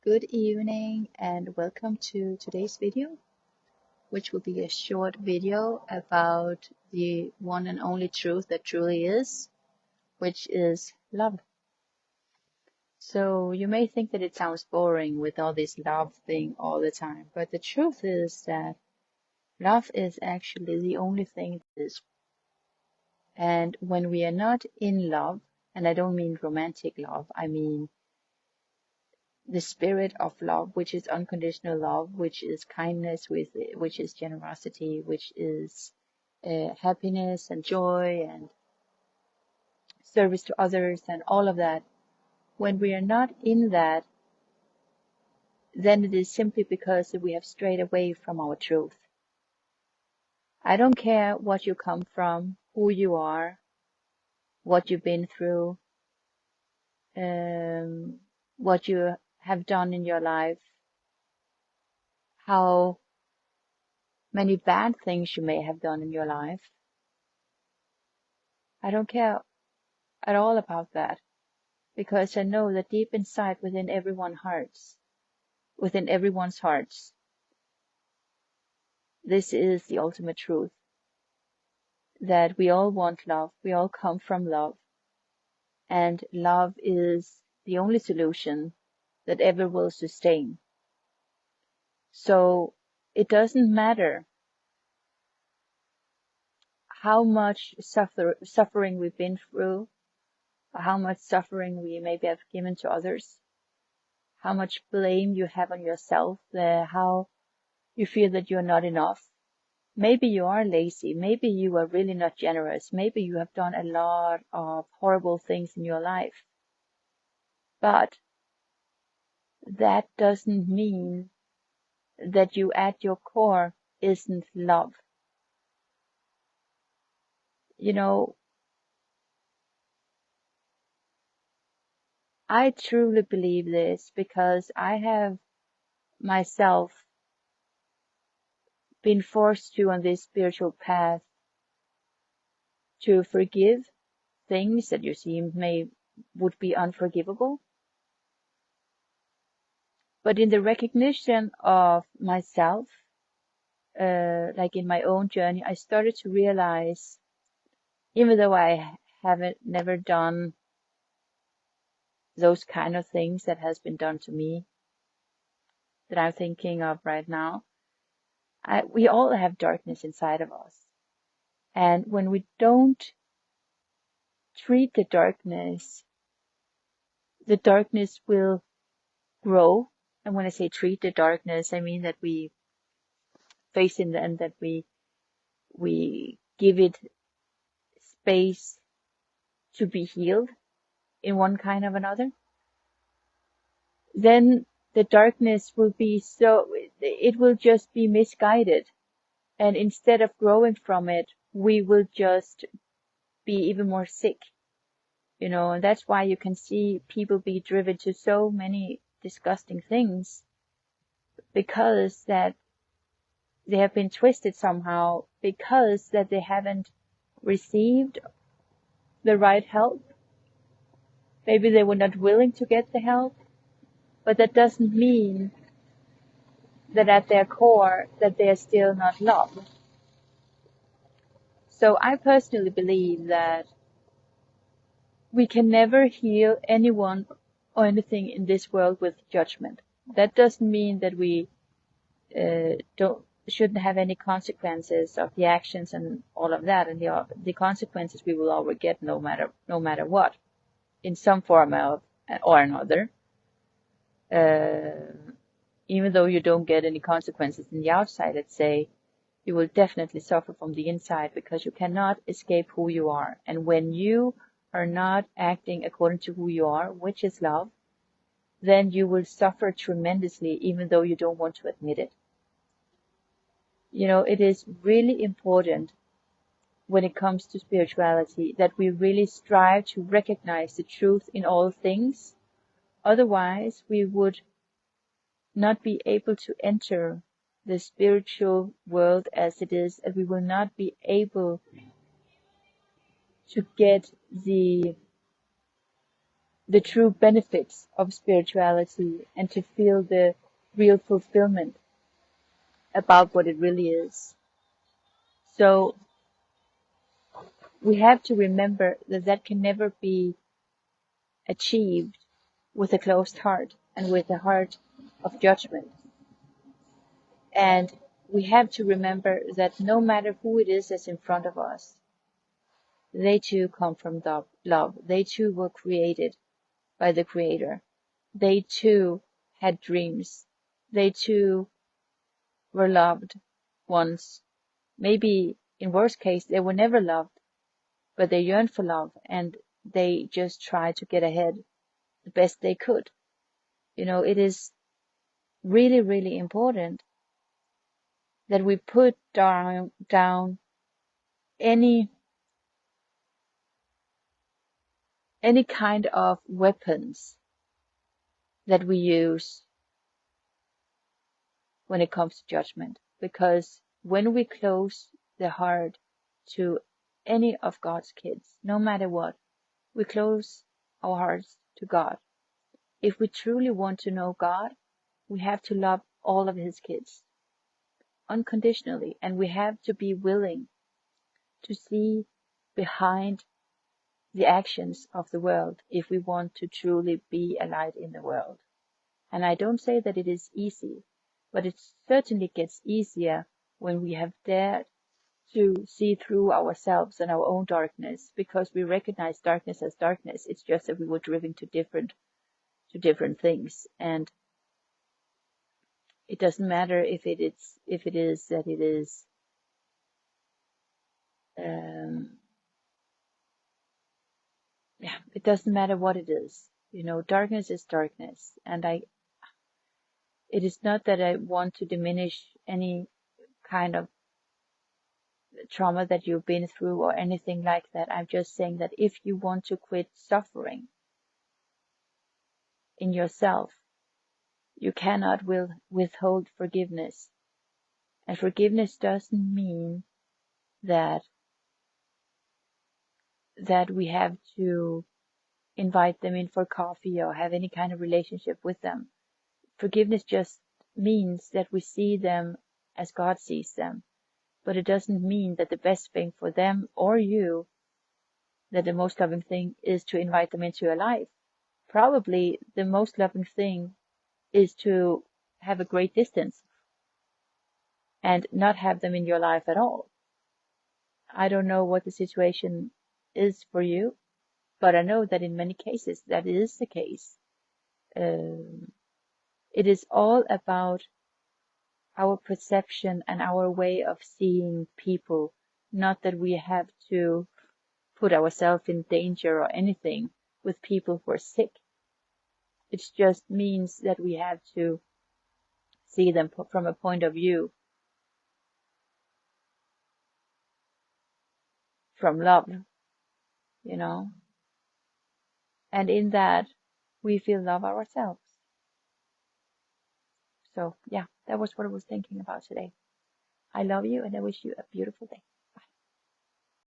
Good evening and welcome to today's video, which will be a short video about the one and only truth that truly is, which is love. So you may think that it sounds boring with all this love thing all the time, but the truth is that love is actually the only thing that is. And when we are not in love, and I don't mean romantic love, I mean the spirit of love, which is unconditional love, which is kindness, which is generosity, which is happiness and joy and service to others and all of that. When we are not in that, then it is simply because we have strayed away from our truth. I don't care what you come from, who you are, what you've been through, what you have done in your life, how many bad things you may have done in your life. I don't care at all about that, because I know that deep inside within everyone's hearts, this is the ultimate truth, that we all want love, we all come from love, and love is the only solution that ever will sustain. So it doesn't matter how much suffering we've been through, or how much suffering we maybe have given to others, how much blame you have on yourself, how you feel that you're not enough. Maybe you are lazy, maybe you are really not generous, maybe you have done a lot of horrible things in your life. But that doesn't mean that you at your core isn't love. You know, I truly believe this because I have myself been forced to on this spiritual path to forgive things that you see would be unforgivable. But in the recognition of myself, like in my own journey, I started to realize, even though I haven't never done those kind of things that has been done to me, that I'm thinking of right now, we all have darkness inside of us. And when we don't treat the darkness will grow. And when I say treat the darkness, I mean that we face it and that we give it space to be healed in one kind of another. Then the darkness will be it will just be misguided. And instead of growing from it, we will just be even more sick. And that's why you can see people be driven to so many disgusting things, because that they have been twisted somehow, because that they haven't received the right help. Maybe they were not willing to get the help, but that doesn't mean that at their core that they are still not loved. So I personally believe that we can never heal anyone or anything in this world with judgment. That doesn't mean that we shouldn't have any consequences of the actions and all of that, and the consequences we will always get no matter what, in some form or another. Even though you don't get any consequences in the outside, let's say, you will definitely suffer from the inside, because you cannot escape who you are. And when you are not acting according to who you are, which is love, then you will suffer tremendously, even though you don't want to admit it. It is really important when it comes to spirituality that we really strive to recognize the truth in all things. Otherwise, we would not be able to enter the spiritual world as it is, and we will not be able to get the the true benefits of spirituality and to feel the real fulfillment about what it really is. So we have to remember that that can never be achieved with a closed heart and with a heart of judgment. And we have to remember that no matter who it is that's in front of us, they too come from love. They too were created by the Creator. They too had dreams. They too were loved once. Maybe in worst case, they were never loved, but they yearned for love and they just tried to get ahead the best they could. It is really, really important that we put down any kind of weapons that we use when it comes to judgment. Because when we close the heart to any of God's kids, no matter what, we close our hearts to God. If we truly want to know God, we have to love all of His kids unconditionally, and we have to be willing to see behind the actions of the world if we want to truly be a light in the world. And I don't say that it is easy, but it certainly gets easier when we have dared to see through ourselves and our own darkness, because we recognize darkness as darkness. It's just that we were driven to different things, and it doesn't matter if it is that it is it doesn't matter what it is. Darkness is darkness, and it is not that I want to diminish any kind of trauma that you've been through or anything like that. I'm just saying that if you want to quit suffering in yourself, you cannot withhold forgiveness. And forgiveness doesn't mean that we have to invite them in for coffee or have any kind of relationship with them. Forgiveness just means that we see them as God sees them. But it doesn't mean that the best thing for them or you, that the most loving thing is to invite them into your life. Probably the most loving thing is to have a great distance and not have them in your life at all. I don't know what the situation is for you, but I know that in many cases that is the case. It is all about our perception and our way of seeing people, not that we have to put ourselves in danger or anything with people who are sick. It just means that we have to see them from a point of view from love, and in that we feel love ourselves. So yeah, that was what I was thinking about today. I love you and I wish you a beautiful day.